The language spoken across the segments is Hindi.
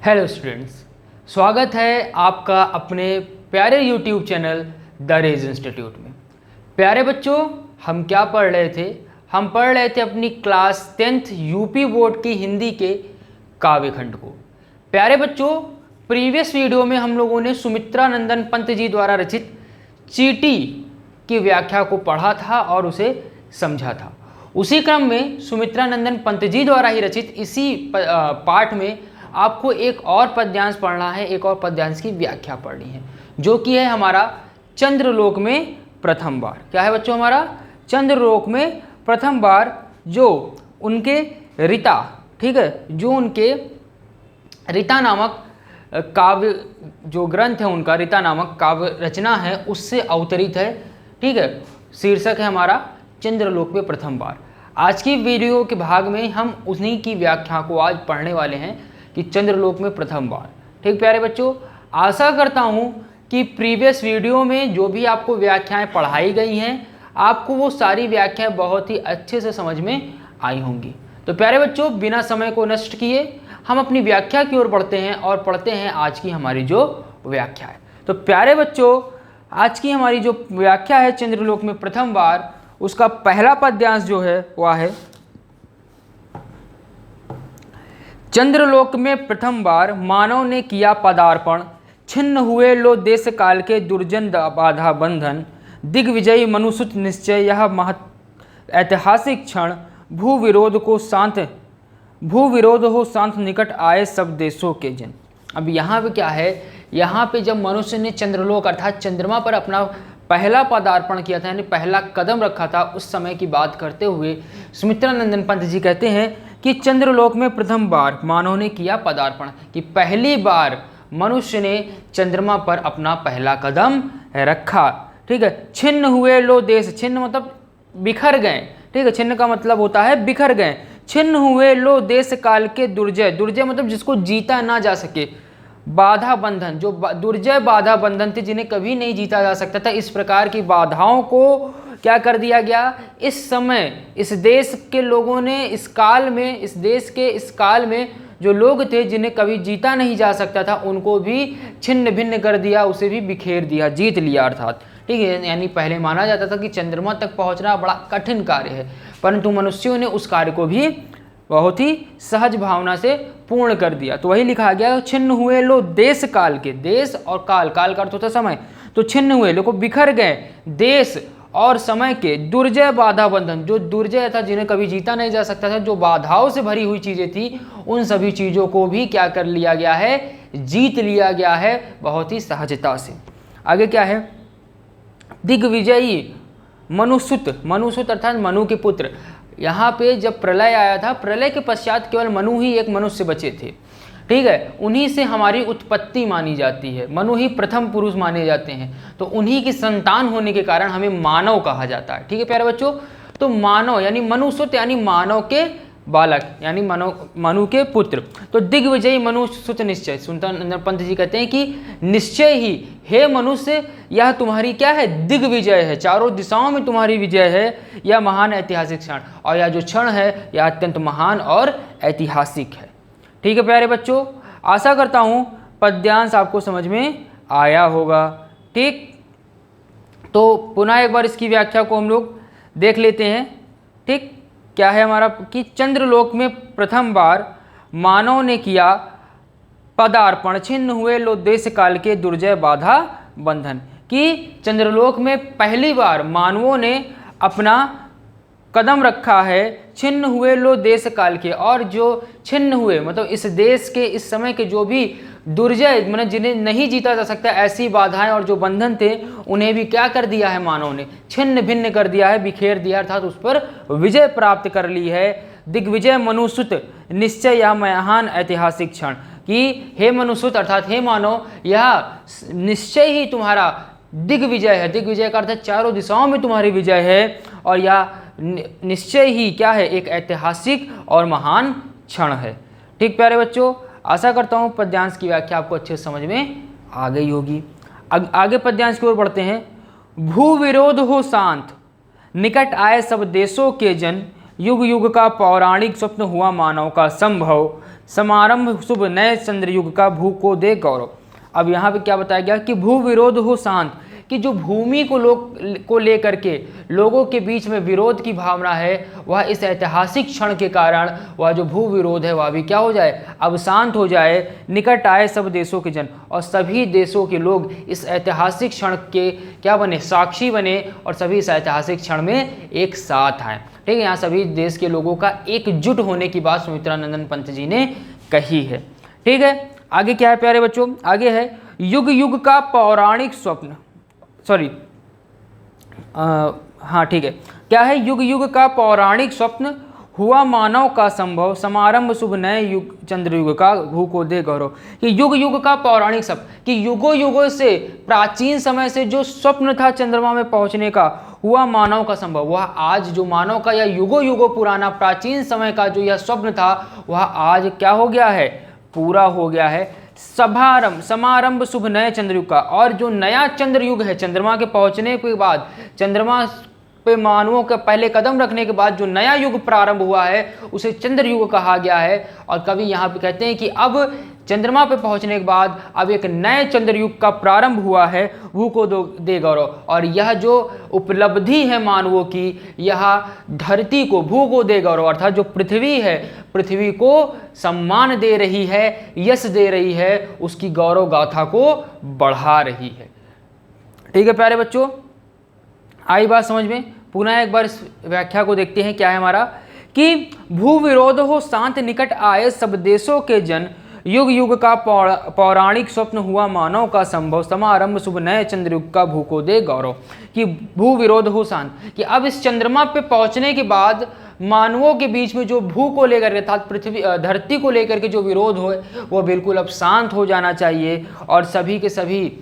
हेलो स्टूडेंट्स, स्वागत है आपका अपने प्यारे YouTube channel the Rage Institute में। प्यारे बच्चों, हम क्या पढ़ रहे थे? हम पढ़ रहे थे अपनी क्लास 10th यूपी बोर्ड की हिंदी के काव्य खंड को। प्यारे बच्चों, प्रीवियस वीडियो में हम लोगों ने सुमित्रा नंदन पंत जी द्वारा रचित चींटी की व्याख्या को पढ़ा था और उसे समझा था। उसी क्रम में सुमित्रा नंदन पंत जी द्वारा ही रचित इसी पाठ में आपको एक और पद्यांश पढ़ना है, एक और पद्यांश की व्याख्या पढ़नी है, जो कि है हमारा चंद्रलोक में प्रथम बार। क्या है बच्चों? हमारा चंद्रलोक में प्रथम बार जो उनके रीता, ठीक है, जो उनके रीता नामक काव्य जो ग्रंथ है, उनका रीता नामक काव्य रचना है, उससे अवतरित है। ठीक है, शीर्षक है हमारा चंद्रलोक में प्रथम बार। आज की वीडियो के भाग में हम उन्हीं की व्याख्या को आज पढ़ने वाले हैं कि चंद्रलोक में प्रथम बार। ठीक प्यारे बच्चों, आशा करता हूं कि प्रीवियस वीडियो में जो भी आपको व्याख्याएं पढ़ाई गई हैं, आपको वो सारी व्याख्याएं बहुत ही अच्छे से समझ में आई होंगी। तो प्यारे बच्चों, बिना समय को नष्ट किए हम अपनी व्याख्या की ओर बढ़ते हैं और पढ़ते हैं आज की हमारी जो व्याख्या है। तो प्यारे बच्चों, आज की हमारी जो व्याख्या है चंद्रलोक में प्रथम बार, उसका पहला पद्यांश जो है वह है, चंद्रलोक में प्रथम बार मानव ने किया पदार्पण, छिन्न हुए लो देश काल के दुर्जन बाधा बंधन, दिग्विजयी मनुसुत निश्चय यह महत ऐतिहासिक क्षण, भू विरोध हो शांत निकट आए सब देशों के जन। अब यहाँ पे क्या है? यहाँ पे जब मनुष्य ने चंद्रलोक अर्थात चंद्रमा पर अपना पहला पदार्पण किया था, यानी पहला कदम रखा था, उस समय की बात करते हुए सुमित्रा नंदन पंत जी कहते हैं कि चंद्रलोक में प्रथम बार मानव ने किया पदार्पण, कि पहली बार मनुष्य ने चंद्रमा पर अपना पहला कदम रखा। ठीक है, छिन्न हुए लो देश, छिन्न मतलब बिखर गए। ठीक है, छिन्न का मतलब होता है बिखर गए। छिन्न हुए लो देश काल के दुर्जय, दुर्जय मतलब जिसको जीता ना जा सके, बाधा बंधन, जो दुर्जय बाधा बंधन थे, जिन्हें कभी नहीं जीता जा सकता था, इस प्रकार की बाधाओं को क्या कर दिया गया? इस समय इस देश के लोगों ने इस काल में, इस देश के इस काल में जो लोग थे जिन्हें कभी जीता नहीं जा सकता था, उनको भी छिन्न भिन्न कर दिया, उसे भी बिखेर दिया, जीत लिया अर्थात। ठीक है, यानी पहले माना जाता था कि चंद्रमा तक पहुंचना बड़ा कठिन कार्य है, परंतु मनुष्यों ने उस कार्य को भी बहुत ही सहज भावना से पूर्ण कर दिया। तो वही लिखा गया, छिन्न हुए लो देश काल के, देश और काल, काल का अर्थ होता समय, तो छिन्न हुए लोग बिखर गए देश और समय के दुर्जय बाधा बंधन, जो दुर्जय था, जिन्हें कभी जीता नहीं जा सकता था, जो बाधाओं से भरी हुई चीजें थी, उन सभी चीजों को भी क्या कर लिया गया है? जीत लिया गया है बहुत ही सहजता से। आगे क्या है? दिग्विजयी मनुसुत, मनुसुत अर्थात मनु के पुत्र। यहाँ पे जब प्रलय आया था, प्रलय के पश्चात केवल मनु ही एक मनुष्य बचे थे। ठीक है, उन्हीं से हमारी उत्पत्ति मानी जाती है, मनु ही प्रथम पुरुष माने जाते हैं, तो उन्हीं की संतान होने के कारण हमें मानव कहा जाता है। ठीक है प्यारे बच्चों, तो मानव यानी मनुसुत यानी मानव के बालक, यानी मनु के पुत्र। तो दिग्विजयी मनुसुत निश्चय, सुमित्रा नंदन पंत जी कहते हैं कि निश्चय ही हे मनुष्य, यह तुम्हारी क्या है? दिग्विजय है, चारों दिशाओं में तुम्हारी विजय है, यह महान ऐतिहासिक क्षण, और यह जो क्षण है यह अत्यंत महान और ऐतिहासिक है। ठीक है प्यारे बच्चों, आशा करता हूँ पद्यांश आपको समझ में आया होगा। ठीक, तो पुनः एक बार इसकी व्याख्या को हम लोग देख लेते हैं। ठीक, क्या है हमारा कि चंद्रलोक में प्रथम बार मानव ने किया पदार्पण, छिन्न हुए लो देश काल के दुर्जय बाधा बंधन, कि चंद्रलोक में पहली बार मानवों ने अपना कदम रखा है, छिन्न हुए लो देश काल के, और जो छिन्न हुए मतलब इस देश के इस समय के जो भी दुर्जय मतलब जिन्हें नहीं जीता जा सकता, ऐसी बाधाएं और जो बंधन थे, उन्हें भी क्या कर दिया है? मानव ने छिन्न भिन्न कर दिया है, बिखेर दिया, अर्थात उस पर विजय प्राप्त कर ली है। दिग्विजय मनुसुत निश्चय यह महान ऐतिहासिक क्षण, कि हे मनुसुत अर्थात हे मानव, यह निश्चय ही तुम्हारा दिग्विजय है। दिग्विजय का अर्थ चारों दिशाओं में तुम्हारी विजय है, और यह निश्चय ही क्या है? एक ऐतिहासिक और महान क्षण है। ठीक प्यारे बच्चों, आशा करता हूँ पद्यांश की व्याख्या आपको अच्छे से समझ में आ गई होगी। आगे पद्यांश की ओर बढ़ते हैं। भू विरोध हो शांत, निकट आए सब देशों के जन, युग युग का पौराणिक स्वप्न हुआ मानव का संभव, समारंभ शुभ नए चंद्रयुग का, भू को दे गौरव। अब यहाँ पे क्या बताया गया कि भू विरोध हो शांत, कि जो भूमि को लेकर के लोगों के बीच में विरोध की भावना है, वह इस ऐतिहासिक क्षण के कारण वह जो भू विरोध है वह भी क्या हो जाए, अब शांत हो जाए। निकट आए सब देशों के जन, और सभी देशों के लोग इस ऐतिहासिक क्षण के क्या बने, साक्षी बने, और सभी इस ऐतिहासिक क्षण में एक साथ आए। ठीक है, यहाँ सभी देश के लोगों का एकजुट होने की बात सुमित्रानंदन पंत जी ने कही है। ठीक है, आगे क्या है प्यारे बच्चों, आगे है युग युग का पौराणिक स्वप्न, सॉरी हाँ ठीक है, क्या है, युग युग का पौराणिक स्वप्न हुआ मानव का संभव, समारंभ शुभ नए युग चंद्रयुग का, भू को दे गौरव। कि युग युग का पौराणिक स्वप्न, कि युगों युगों से प्राचीन समय से जो स्वप्न था चंद्रमा में पहुंचने का, हुआ मानव का संभव, वह आज जो मानव का या युगों युगों पुराना प्राचीन समय का जो यह स्वप्न था, वह आज क्या हो गया है, पूरा हो गया है। समारंभ शुभ नए चंद्रयुग का, और जो नया चंद्रयुग है, चंद्रमा के पहुंचने के बाद, चंद्रमा पे मानवों का पहले कदम रखने के बाद जो नया युग प्रारंभ हुआ है, उसे चंद्रयुग कहा गया है। और कवि यहाँ पे कहते हैं कि अब चंद्रमा पे पहुंचने के बाद अब एक नए चंद्रयुग का प्रारंभ हुआ है, भू को दे गौरव। और यह जो उपलब्धि है मानवों की, यह धरती को, भू को दे गौरव, अर्थात जो पृथ्वी है, पृथ्वी को सम्मान दे रही है, यश दे रही है, उसकी गौरव गाथा को बढ़ा रही है। ठीक है प्यारे बच्चों, आई बात समझ में। पुनः एक बार इस व्याख्या को देखते हैं, क्या है हमारा, कि भू विरोध हो शांत, निकट आए सब देशों के जन, युग युग का पौराणिक स्वप्न हुआ मानव का संभव, समारंभ शुभ नए चंद्रयुग का, भू को दे गौरव। कि भू विरोध हो शांत, कि अब इस चंद्रमा पे पहुंचने के बाद मानवों के बीच में जो भू को लेकर के, अर्थात पृथ्वी धरती को लेकर के जो विरोध हो, वो बिल्कुल अब शांत हो जाना चाहिए, और सभी के सभी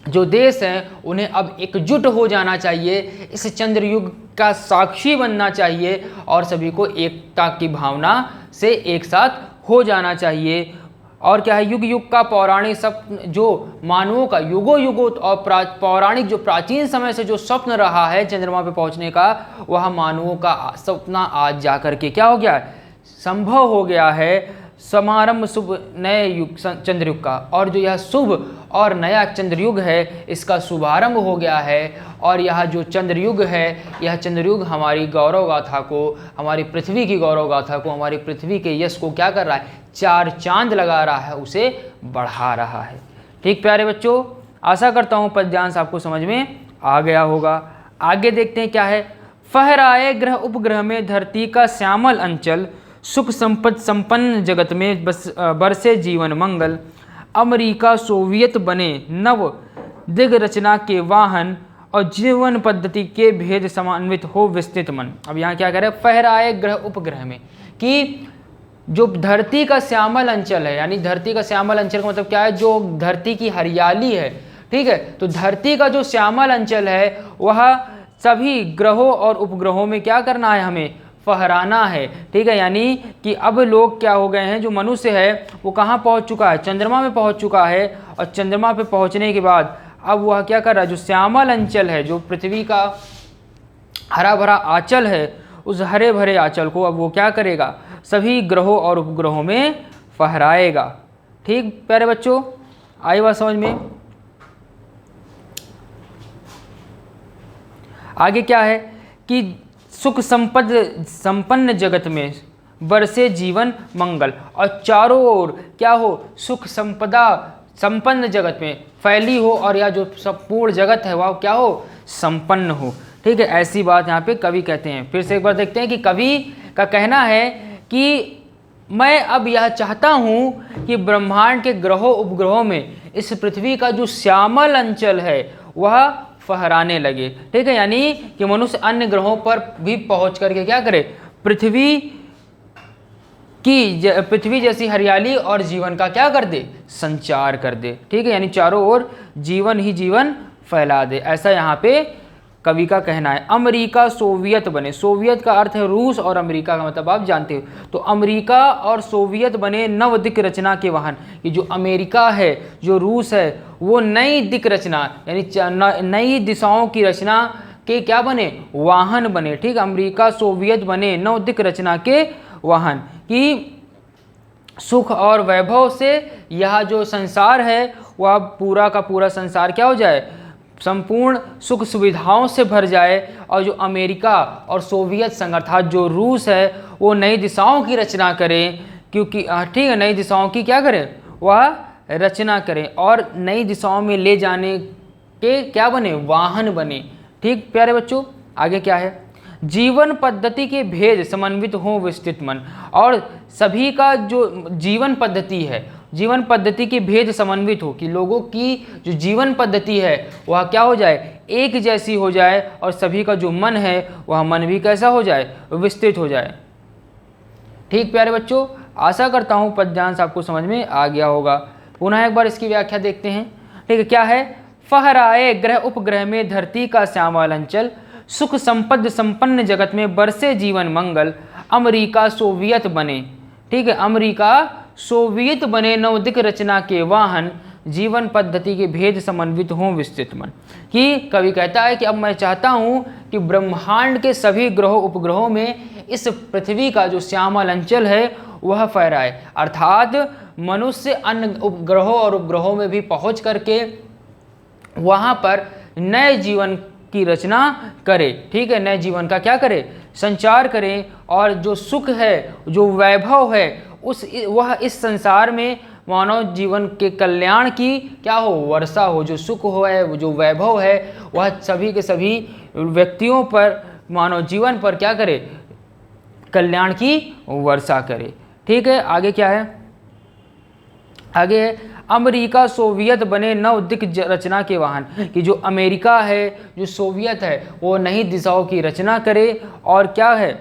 जो देश हैं उन्हें अब एकजुट हो जाना चाहिए, इस चंद्रयुग का साक्षी बनना चाहिए, और सभी को एकता की भावना से एक साथ हो जाना चाहिए। और क्या है, युग युग का पौराणिक स्वप्न, जो मानवों का युगों युगों और पौराणिक जो प्राचीन समय से जो स्वप्न रहा है चंद्रमा पे पहुंचने का, वह मानवों का सपना आज जाकर के क्या हो गया, संभव हो गया है। समारंभ शुभ नए युग चंद्रयुग का, और जो यह शुभ और नया चंद्रयुग है, इसका शुभारंभ हो गया है। और यह जो चंद्रयुग है, यह चंद्रयुग हमारी गौरव गाथा को, हमारी पृथ्वी की गौरव गाथा को, हमारी पृथ्वी के यश को क्या कर रहा है, चार चांद लगा रहा है, उसे बढ़ा रहा है। ठीक प्यारे बच्चों, आशा करता हूँ पद्यांश आपको समझ में आ गया होगा। आगे देखते हैं क्या है, फहराए ग्रह उपग्रह में धरती का श्यामल अंचल, सुख संपद संपन्न जगत में बरसे जीवन मंगल, अमेरिका सोवियत बने नव दिग रचना के वाहन, और जीवन पद्धति के भेद समन्वित हो विस्तृत मन। अब यहाँ क्या कह रहे हैं, फहराए ग्रह उपग्रह में, कि जो धरती का श्यामल अंचल है, यानी धरती का श्यामल अंचल का मतलब क्या है, जो धरती की हरियाली है, ठीक है, तो धरती का जो श्यामल अंचल है, वह सभी ग्रहों और उपग्रहों में क्या करना है, हमें फहराना है। ठीक है, यानी कि अब लोग क्या हो गए हैं, जो मनुष्य है वो कहाँ पहुँच चुका है, चंद्रमा में पहुँच चुका है। और चंद्रमा पे पहुँचने के बाद अब वह क्या कर रहा है, जो श्यामल अंचल है, जो पृथ्वी का हरा भरा आंचल है, उस हरे भरे आंचल को अब वो क्या करेगा, सभी ग्रहों और उपग्रहों में फहराएगा। ठीक प्यारे बच्चों, आई बात समझ में। आगे क्या है कि सुख संपद संपन्न जगत में बरसे जीवन मंगल, और चारों ओर क्या हो, सुख संपदा संपन्न जगत में फैली हो, और यह जो संपूर्ण जगत है वह क्या हो, संपन्न हो। ठीक है, ऐसी बात यहाँ पे कवि कहते हैं। फिर से एक बार देखते हैं कि कवि का कहना है कि मैं अब यह चाहता हूँ कि ब्रह्मांड के ग्रहों उपग्रहों में इस पृथ्वी का जो श्यामल अंचल है वह फहराने लगे। ठीक है, यानी कि मनुष्य अन्य ग्रहों पर भी पहुँच करके क्या करे, पृथ्वी जैसी हरियाली और जीवन का क्या कर दे, संचार कर दे। ठीक है, यानी चारों ओर जीवन ही जीवन फैला दे, ऐसा यहाँ पे कवि का कहना है। अमेरिका सोवियत बने, सोवियत का अर्थ है रूस, और अमेरिका का मतलब आप जानते हो, तो अमेरिका और सोवियत बने नव दिक् रचना के वाहन। ये जो अमेरिका है, जो रूस है, वो नई दिक् रचना यानी नई दिशाओं की रचना के क्या बने, वाहन बने। ठीक, अमेरिका सोवियत बने नव दिक् रचना के वाहन, कि सुख और वैभव से यह जो संसार है वह पूरा का पूरा संसार क्या हो जाए, संपूर्ण सुख सुविधाओं से भर जाए, और जो अमेरिका और सोवियत संघ अर्थात जो रूस है वो नई दिशाओं की रचना करें, क्योंकि ठीक है, नई दिशाओं की क्या करें, वह रचना करें और नई दिशाओं में ले जाने के क्या बने, वाहन बने। ठीक प्यारे बच्चों, आगे क्या है, जीवन पद्धति के भेद समन्वित हो विस्तृत मन, और सभी का जो जीवन पद्धति है, जीवन पद्धति के भेद समन्वित हो, कि लोगों की जो जीवन पद्धति है वह क्या हो जाए, एक जैसी हो जाए, और सभी का जो मन है वह मन भी कैसा हो जाए, विस्तृत हो जाए। ठीक प्यारे बच्चों, आशा करता हूँ पद्यांश आपको समझ में आ गया होगा। पुनः एक बार इसकी व्याख्या देखते हैं। ठीक है, क्या है, फहराए ग्रह उपग्रह में धरती का श्यामल अंचल, सुख संपद संपन्न जगत में बरसे जीवन मंगल, अमेरिका सोवियत बने। ठीक है, अमेरिका सोवियत बने नवदिक रचना के वाहन, जीवन पद्धति के भेद समन्वित हों विस्तृत मन। कि कवि कहता है कि अब मैं चाहता हूँ कि ब्रह्मांड के सभी ग्रहों उपग्रहों में इस पृथ्वी का जो श्यामल अंचल है वह फहराए, अर्थात मनुष्य अन्य उपग्रहों और उपग्रहों में भी पहुँच करके वहाँ पर नए जीवन की रचना करे। ठीक है, नए जीवन का क्या करे, संचार करें, और जो सुख है, जो वैभव है, वह इस संसार में मानव जीवन के कल्याण की क्या हो, वर्षा हो। जो सुख हो है, जो वैभव है, वह सभी के सभी व्यक्तियों पर, मानव जीवन पर क्या करे, कल्याण की वर्षा करे। ठीक है, आगे क्या है, आगे है अमेरिका सोवियत बने नवदिक रचना के वाहन, कि जो अमेरिका है, जो सोवियत है, वो नई दिशाओं की रचना करे, और क्या है,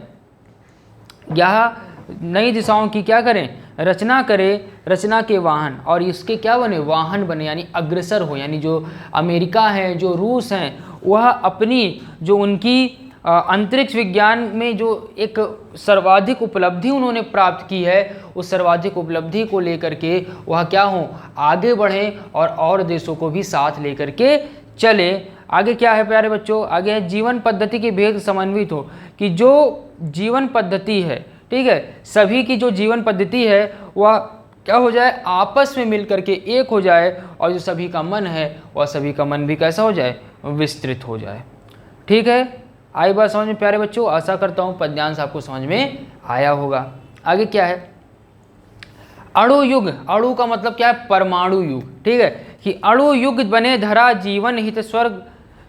यह नई दिशाओं की क्या करें, रचना करे, रचना के वाहन, और इसके क्या बने, वाहन बने, यानी अग्रसर हो। यानी जो अमेरिका है, जो रूस हैं, वह अपनी जो उनकी अंतरिक्ष विज्ञान में जो एक सर्वाधिक उपलब्धि उन्होंने प्राप्त की है, उस सर्वाधिक उपलब्धि को लेकर के वह क्या हो, आगे बढ़ें, और देशों को भी साथ लेकर के चले। आगे क्या है प्यारे बच्चों, आगे है जीवन पद्धति के भेद समन्वित हो, कि जो जीवन पद्धति है, ठीक है, सभी की जो जीवन पद्धति है वह क्या हो जाए, आपस में मिल करके एक हो जाए, और जो सभी का मन है वह सभी का मन भी कैसा हो जाए, विस्तृत हो जाए। ठीक है, आई बात समझ में प्यारे बच्चों, आशा करता हूँ पद्यांश आपको समझ में आया होगा। आगे क्या है, अणु युग, अणु का मतलब क्या है, परमाणु युग। ठीक है, कि अणु युग बने धरा जीवन हित स्वर्ग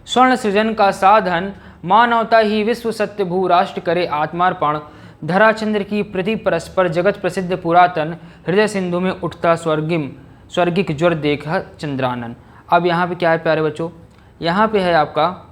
स्वर्ण सृजन का साधन, मानवता ही विश्व सत्य भू राष्ट्र करे आत्मार्पण, धरा चंद्र की प्रति परस्पर जगत प्रसिद्ध पुरातन, हृदय सिंधु में उठता स्वर्गिक ज्वर देखा चंद्रानन। अब यहाँ पे क्या है प्यारे बच्चों, यहाँ पे है आपका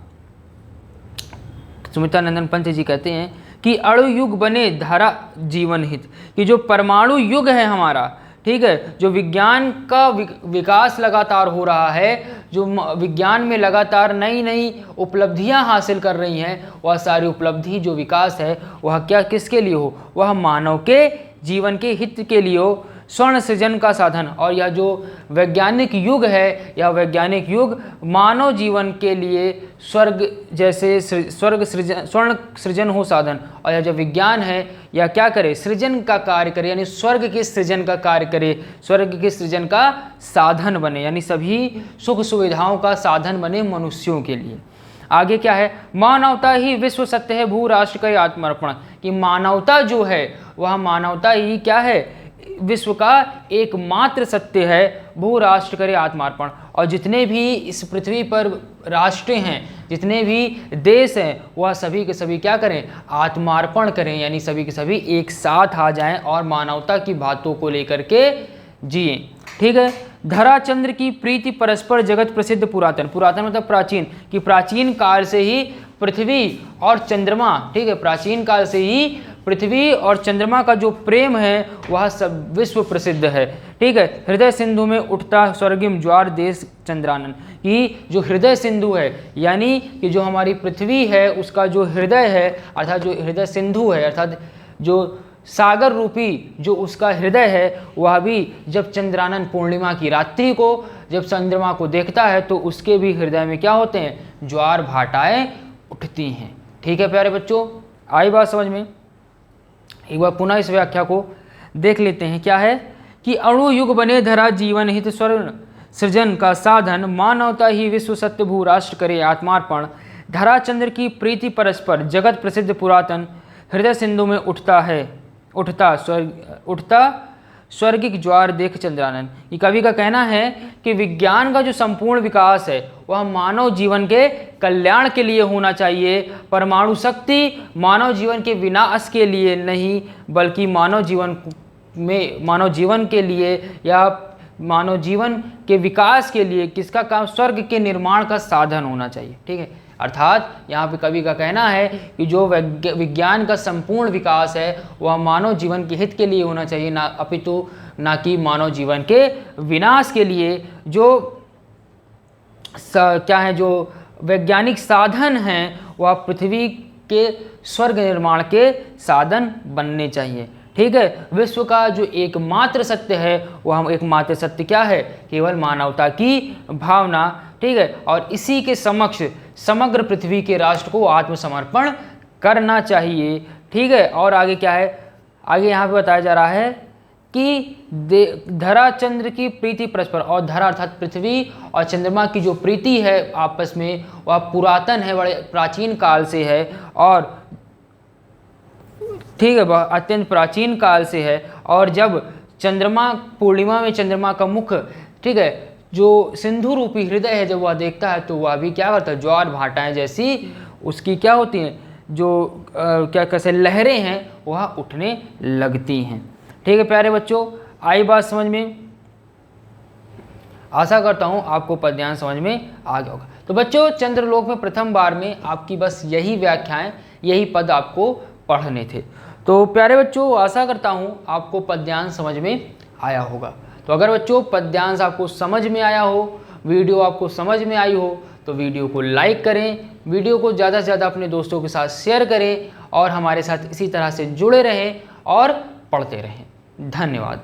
सुमित्रानंदन पंत जी कहते हैं कि अणु युग बने धारा जीवन हित, कि जो परमाणु युग है हमारा, ठीक है, जो विज्ञान का विकास लगातार हो रहा है, जो विज्ञान में लगातार नई नई उपलब्धियां हासिल कर रही हैं, वह सारी उपलब्धि जो विकास है वह क्या किसके लिए हो, वह मानव के जीवन के हित के लिए हो, स्वर्ण सृजन का साधन। और यह जो वैज्ञानिक युग है, यह वैज्ञानिक युग मानव जीवन के लिए स्वर्ग जैसे स्वर्ण सृजन हो साधन, और यह जो विज्ञान है यह क्या करे, सृजन का कार्य करे, यानी स्वर्ग के सृजन का कार्य करे, स्वर्ग के सृजन का साधन बने, यानी सभी सुख सुविधाओं का साधन बने मनुष्यों के लिए। आगे क्या है, मानवता ही विश्व सत्य है भू राष्ट्र का आत्मर्पण, कि मानवता जो है वह मानवता ही क्या है, विश्व का एकमात्र सत्य है, भू राष्ट्र करे आत्मार्पण। और जितने भी इस पृथ्वी पर राष्ट्र हैं, जितने भी देश हैं, वह सभी के सभी क्या करें, आत्मार्पण करें, यानी सभी के सभी एक साथ आ जाएं और मानवता की बातों को लेकर के जिए। ठीक है, धरा चंद्र की प्रीति परस्पर जगत प्रसिद्ध पुरातन, पुरातन मतलब प्राचीन, कि प्राचीन काल से ही पृथ्वी और चंद्रमा, ठीक है, प्राचीन काल से ही पृथ्वी और चंद्रमा का जो प्रेम है वह सब विश्व प्रसिद्ध है। ठीक है, हृदय सिंधु में उठता स्वर्गिम ज्वार देश चंद्रानन, कि जो हृदय सिंधु है, यानी कि जो हमारी पृथ्वी है उसका जो हृदय है, अर्थात जो हृदय सिंधु है, अर्थात जो सागर रूपी जो उसका हृदय है, वह भी जब चंद्रानन पूर्णिमा की रात्रि को जब चंद्रमा को देखता है तो उसके भी हृदय में क्या होते हैं, ज्वार भाटाएं उठती हैं। ठीक है प्यारे बच्चों, आई बात समझ में। एक बार पुनः इस व्याख्या को देख लेते हैं क्या है कि अणु युग बने धरा जीवन हित स्वर्ण सृजन का साधन, मानवता ही विश्व सत्य भू राष्ट्र करे आत्मार्पण, धरा चंद्र की प्रीति परस्पर जगत प्रसिद्ध पुरातन, हृदय सिंधु में उठता स्वर्गिक ज्वार देख चंद्रानन। ये कवि का कहना है कि विज्ञान का जो संपूर्ण विकास है वह मानव जीवन के कल्याण के लिए होना चाहिए। परमाणु शक्ति मानव जीवन के विनाश के लिए नहीं, बल्कि मानव जीवन के लिए या मानव जीवन के विकास के लिए किसका काम, स्वर्ग के निर्माण का साधन होना चाहिए। ठीक है, अर्थात यहाँ पे कवि का कहना है कि जो विज्ञान का संपूर्ण विकास है वह मानव जीवन के हित के लिए होना चाहिए, ना अपितु ना कि मानव जीवन के विनाश के लिए। जो क्या है, जो वैज्ञानिक साधन हैं वह पृथ्वी के स्वर्ग निर्माण के साधन बनने चाहिए। ठीक है, विश्व का जो एकमात्र सत्य है वह एकमात्र सत्य क्या है, केवल मानवता की भावना। ठीक है, और इसी के समक्ष समग्र पृथ्वी के राष्ट्र को आत्मसमर्पण करना चाहिए। ठीक है, और आगे क्या है, आगे यहाँ पे बताया जा रहा है कि धरा चंद्र की प्रीति परस्पर, और धरा अर्थात पृथ्वी और चंद्रमा की जो प्रीति है आपस में वह पुरातन है, बड़े प्राचीन काल से है, और ठीक है वह अत्यंत प्राचीन काल से है। और जब चंद्रमा पूर्णिमा में चंद्रमा का मुख, ठीक है, जो सिंधु रूपी हृदय है, जब वह देखता है तो वह भी क्या करता है, ज्वार भाटाएं जैसी उसकी क्या होती हैं, जो क्या कैसे लहरें हैं वह उठने लगती हैं। ठीक है प्यारे बच्चों, आई बात समझ में? आशा करता हूँ आपको पद्यांश समझ में आ गया होगा। तो बच्चों, चंद्रलोक में प्रथम बार में आपकी बस यही व्याख्याएं, यही पद आपको पढ़ने थे। तो प्यारे बच्चों, आशा करता हूँ आपको पद्यांश समझ में आया होगा। तो अगर बच्चों पद्यांश आपको समझ में आया हो, वीडियो आपको समझ में आई हो, तो वीडियो को लाइक करें, वीडियो को ज़्यादा से ज़्यादा अपने दोस्तों के साथ शेयर करें और हमारे साथ इसी तरह से जुड़े रहें और पढ़ते रहें। धन्यवाद।